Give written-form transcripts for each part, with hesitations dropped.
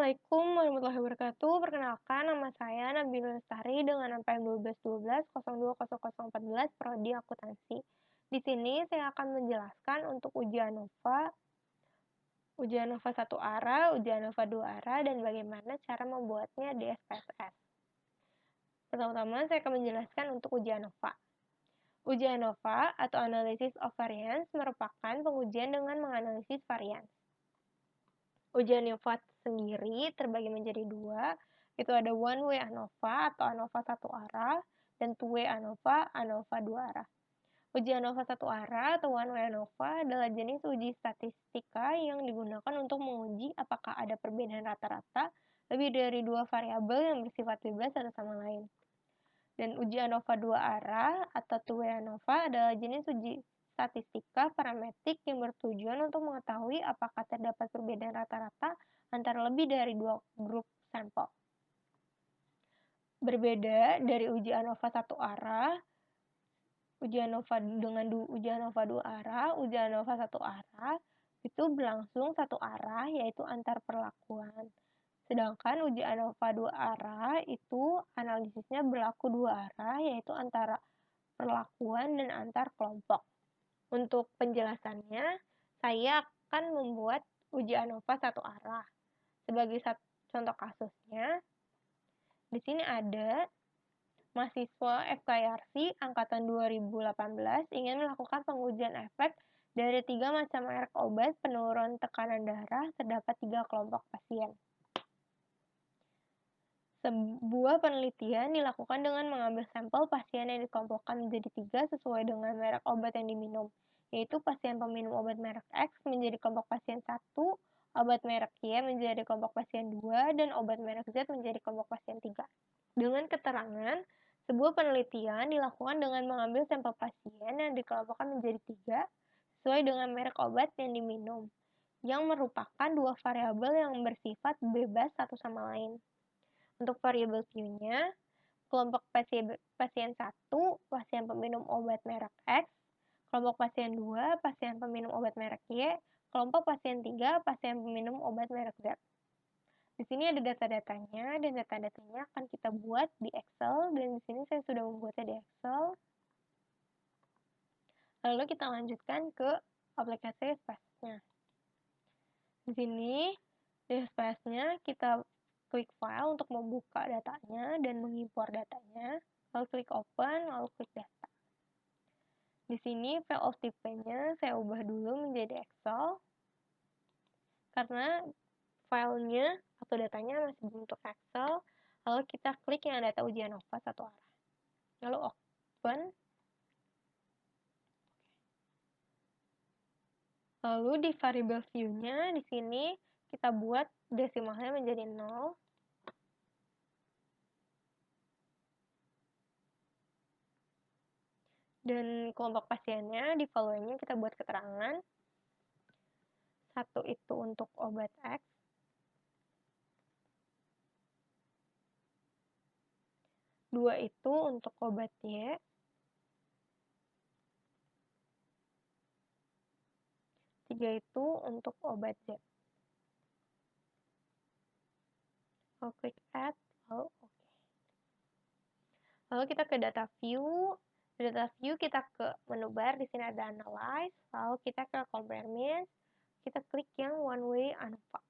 Assalamualaikum warahmatullahi wabarakatuh. Perkenalkan, nama saya Nabila Lestari dengan NPM 1212 prodi akuntansi. Di sini saya akan menjelaskan untuk ujian NOVA satu arah, ujian NOVA dua arah, dan bagaimana cara membuatnya di SPSS. Pertama-tama saya akan menjelaskan untuk ujian NOVA. Ujian NOVA atau Analysis of Variance merupakan pengujian dengan menganalisis varians. Ujian NOVA sendiri terbagi menjadi dua, itu ada one way ANOVA atau ANOVA satu arah, dan two way ANOVA, ANOVA dua arah. Ujian ANOVA satu arah atau one way ANOVA adalah jenis uji statistika yang digunakan untuk menguji apakah ada perbedaan rata-rata lebih dari dua variabel yang bersifat bebas satu sama lain. Dan uji ANOVA dua arah atau two way ANOVA adalah jenis uji statistika parametrik yang bertujuan untuk mengetahui apakah terdapat perbedaan rata-rata antara lebih dari dua grup sampel. Berbeda dari uji ANOVA satu arah, ujian ANOVA dua arah, ujian ANOVA satu arah itu berlangsung satu arah, yaitu antar perlakuan. Sedangkan uji ANOVA dua arah itu analisisnya berlaku dua arah, yaitu antara perlakuan dan antar kelompok. Untuk penjelasannya, saya akan membuat uji ANOVA satu arah. Sebagai contoh kasusnya, di sini ada mahasiswa FKIRC angkatan 2018 ingin melakukan pengujian efek dari 3 macam merek obat penurun tekanan darah terdapat 3 kelompok pasien. Sebuah penelitian dilakukan dengan mengambil sampel pasien yang dikelompokkan menjadi 3 sesuai dengan merek obat yang diminum, yaitu pasien peminum obat merek X menjadi kelompok pasien 1, obat merek Y menjadi kelompok pasien 2, dan obat merek Z menjadi kelompok pasien 3. Dengan keterangan, sebuah penelitian dilakukan dengan mengambil sampel pasien yang dikelompokkan menjadi 3 sesuai dengan merek obat yang diminum, yang merupakan dua variabel yang bersifat bebas satu sama lain. Untuk variabel Q-nya, kelompok pasien 1, pasien peminum obat merek X, kelompok pasien 2, pasien peminum obat merek Y, kelompok pasien 3, pasien peminum obat merek Z. Di sini ada data-datanya, dan data-datanya akan kita buat di Excel, dan di sini saya sudah membuatnya di Excel. Lalu kita lanjutkan ke aplikasi SPSS-nya. Di sini, di SPSS-nya kita klik file untuk membuka datanya dan mengimpor datanya, lalu klik open, lalu klik data. Di sini file of type-nya saya ubah dulu menjadi Excel, karena filenya atau datanya masih bentuk Excel, lalu kita klik yang data ujian NOVA satu arah. Lalu open. Lalu di variable view-nya di sini kita buat desimalnya menjadi 0. Dan kelompok pasiennya di followingnya kita buat keterangan. 1 itu untuk obat X, 2 itu untuk obat Y, 3 itu untuk obat Z. Lalu klik add, lalu oke. Lalu kita ke data view. Di data view kita ke menu bar, di sini ada analyze, lalu kita ke compare means, kita klik yang one way ANOVA.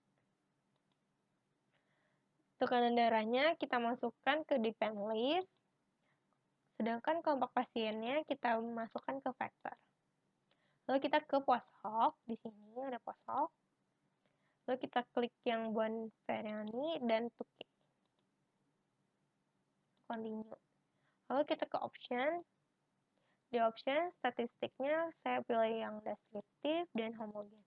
Tekanan darahnya kita masukkan ke depend list, sedangkan kelompok pasiennya kita masukkan ke factor. Lalu kita ke post hoc, di sini ada post hoc. Lalu kita klik yang Bonferroni dan Tukey. Continue. Lalu kita ke option. Di option statistiknya saya pilih yang deskriptif dan homogen.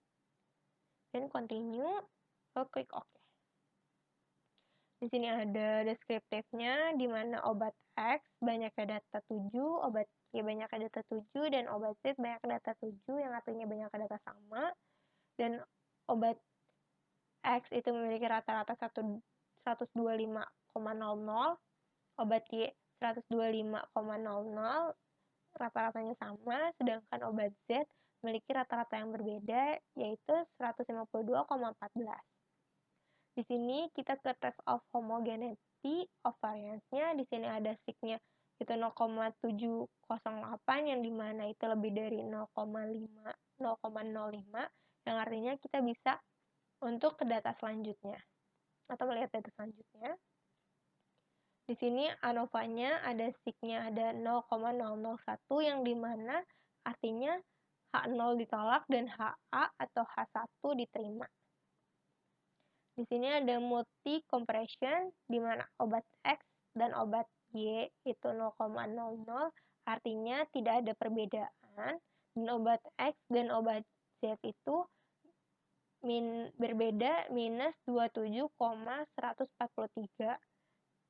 Dan continue, lalu klik OK. Di sini ada deskriptifnya, di mana obat X banyaknya data 7, obat Y banyaknya data 7, dan obat Z banyaknya data 7, yang artinya banyaknya data sama. Dan obat X itu memiliki rata-rata 125,00, obat Y 125,00, rata-ratanya sama, sedangkan obat Z memiliki rata-rata yang berbeda, yaitu 152,14. Di sini kita ke test of homogeneity of variance-nya. Di sini ada sig-nya itu 0,708 yang dimana itu lebih dari 0,05 yang artinya kita bisa untuk ke data selanjutnya atau melihat data selanjutnya. Di sini ANOVA-nya ada sig-nya ada 0,001 yang dimana artinya H0 ditolak dan HA atau H1 diterima. Di sini ada multi compression di mana obat X dan obat Y itu 0,00 artinya tidak ada perbedaan dan obat X dan obat Z itu berbeda minus 27,143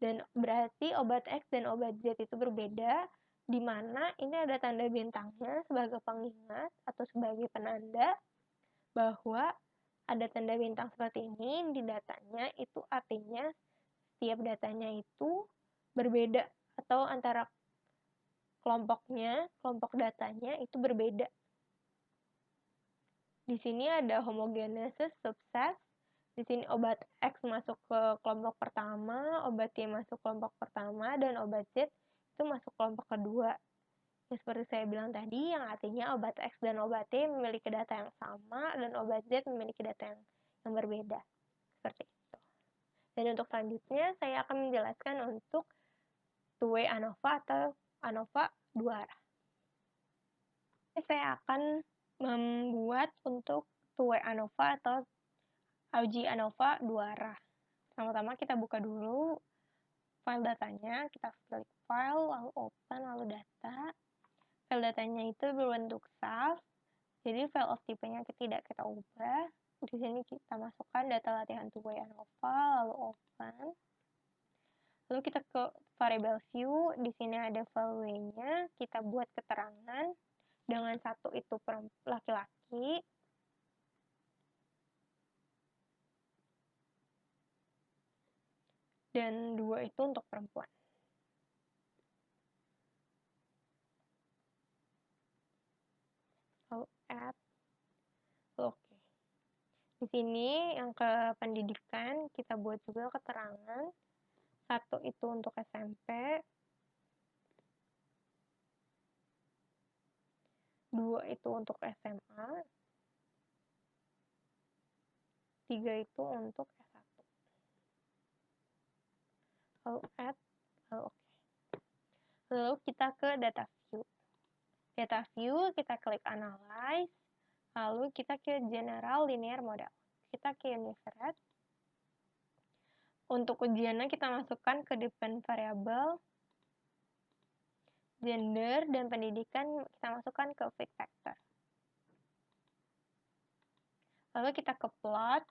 dan berarti obat X dan obat Z itu berbeda di mana ini ada tanda bintangnya sebagai pengingat atau sebagai penanda bahwa ada tanda bintang seperti ini di datanya itu artinya setiap datanya itu berbeda atau antara kelompok datanya itu berbeda. Di sini ada homogenesis subset. Di sini obat X masuk ke kelompok pertama, obat Y masuk kelompok pertama, dan obat Z itu masuk kelompok kedua. Ya, seperti saya bilang tadi, yang artinya obat X dan obat Y memiliki data yang sama, dan obat Z memiliki data yang berbeda. Seperti itu. Dan untuk selanjutnya, saya akan menjelaskan untuk two-way ANOVA atau ANOVA dua arah. Saya akan membuat untuk two-way ANOVA atau uji ANOVA dua arah. Pertama-tama kita buka dulu file datanya, kita klik file, lalu open, lalu data. File datanya itu berbentuk SAF, jadi file of type-nya tidak kita ubah. Di sini kita masukkan data latihan two-way ANOVA, lalu open. Lalu kita ke variable view, di sini ada file W-nya, kita buat keterangan dengan satu itu laki-laki, dan dua itu untuk perempuan. Lalu add, oke. Di sini yang ke pendidikan kita buat juga keterangan. Satu itu untuk SMP, dua itu untuk SMA, tiga itu untuk S1. Lalu add, lalu oke. Lalu kita ke data view. Data view kita klik analyze, lalu kita ke general linear model. Kita ke universe. Untuk ujiannya kita masukkan ke dependent variable, gender, dan pendidikan kita masukkan ke fit factor. Lalu kita ke plot.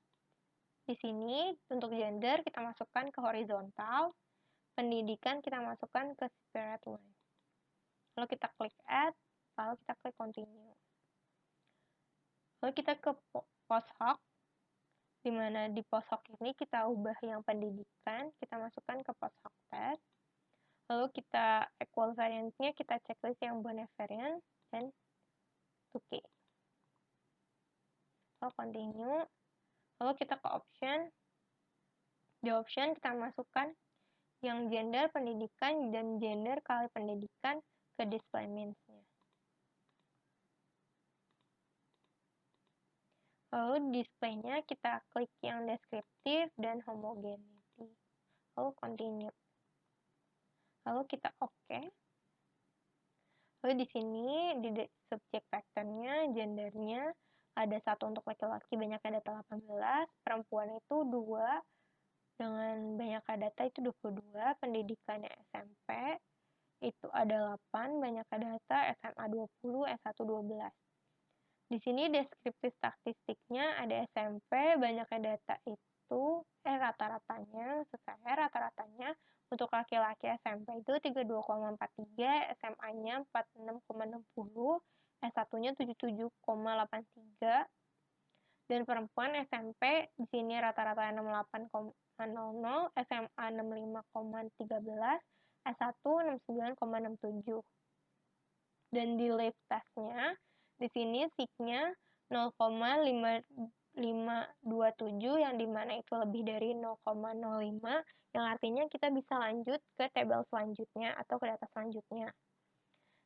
Di sini untuk gender kita masukkan ke horizontal, pendidikan kita masukkan ke straight line. Lalu kita klik add, lalu kita klik continue. Lalu kita ke post hoc, di mana di post hoc ini kita ubah yang pendidikan, kita masukkan ke post hoc test. Lalu kita equal variance-nya kita checklist yang bonus variance dan 2K. Lalu continue. Lalu kita ke option. Di option kita masukkan yang gender pendidikan dan gender kali pendidikan ke display means-nya. Lalu display-nya kita klik yang deskriptif dan homogeneity. Lalu continue. Lalu kita oke. Lalu di sini di subject factor-nya, gendernya ada satu untuk laki-laki banyaknya data 18, perempuan itu 2 dengan banyaknya data itu 22, pendidikannya SMP itu ada 8, banyaknya data SMA 20, S1 12. Di sini deskriptif statistiknya ada SMP, banyaknya data itu rata-ratanya untuk laki-laki SMP itu 32,43, SMA-nya 46,60, S1-nya 77,83, dan perempuan SMP di sini rata-rata 68,00, SMA 65,13, S1 69,67. Dan di live test-nya di sini sig-nya 0,5 0,527 yang dimana itu lebih dari 0,05, yang artinya kita bisa lanjut ke tabel selanjutnya atau ke data selanjutnya.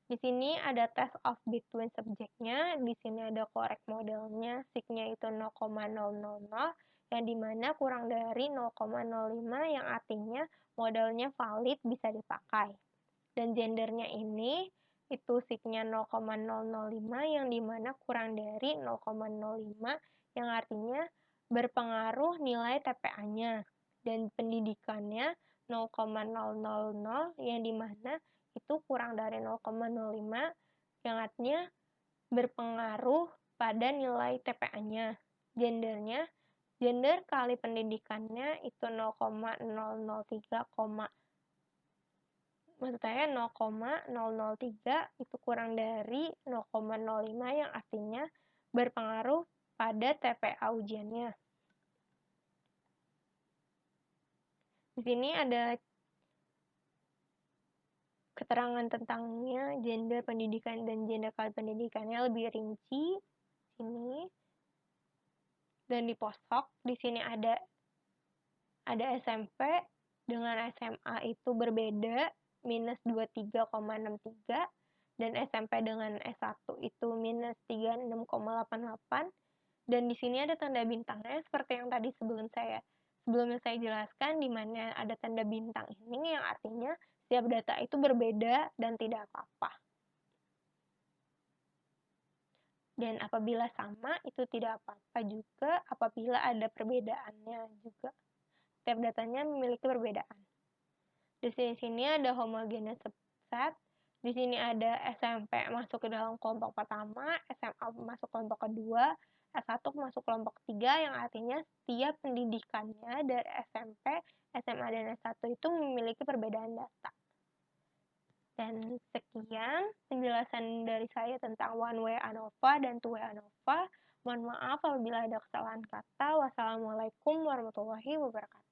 Di sini ada test of between subjeknya, di sini ada correct modelnya, sig-nya itu 0,000, yang dimana kurang dari 0,05 yang artinya modelnya valid bisa dipakai. Dan gendernya ini itu sig-nya 0,005 yang dimana kurang dari 0,05 yang artinya berpengaruh nilai TPA-nya. Dan pendidikannya 0,000 yang dimana itu kurang dari 0,05 yang artinya berpengaruh pada nilai TPA-nya. Gendernya, gender kali pendidikannya itu 0,003, maksud saya 0,003 itu kurang dari 0,05 yang artinya berpengaruh pada TPA ujiannya. Di sini ada keterangan tentangnya, gender pendidikan dan gender kali pendidikannya lebih rinci sini. Dan di posok di sini ada SMP dengan SMA itu berbeda minus 23,63 dan SMP dengan S1 itu minus 36,88 dan di sini ada tanda bintangnya seperti yang tadi sebelumnya saya jelaskan di mana ada tanda bintang ini yang artinya setiap data itu berbeda dan tidak apa-apa. Dan apabila sama itu tidak apa-apa juga apabila ada perbedaannya juga. Setiap datanya memiliki perbedaan. Di sini ada homogeneous subset. Di sini ada SMP masuk ke dalam kelompok pertama, SMA masuk kelompok kedua, S1 masuk kelompok ketiga, yang artinya setiap pendidikannya dari SMP, SMA, dan S1 itu memiliki perbedaan data. Dan sekian penjelasan dari saya tentang one way ANOVA dan two way ANOVA. Mohon maaf apabila ada kesalahan kata. Wassalamualaikum warahmatullahi wabarakatuh.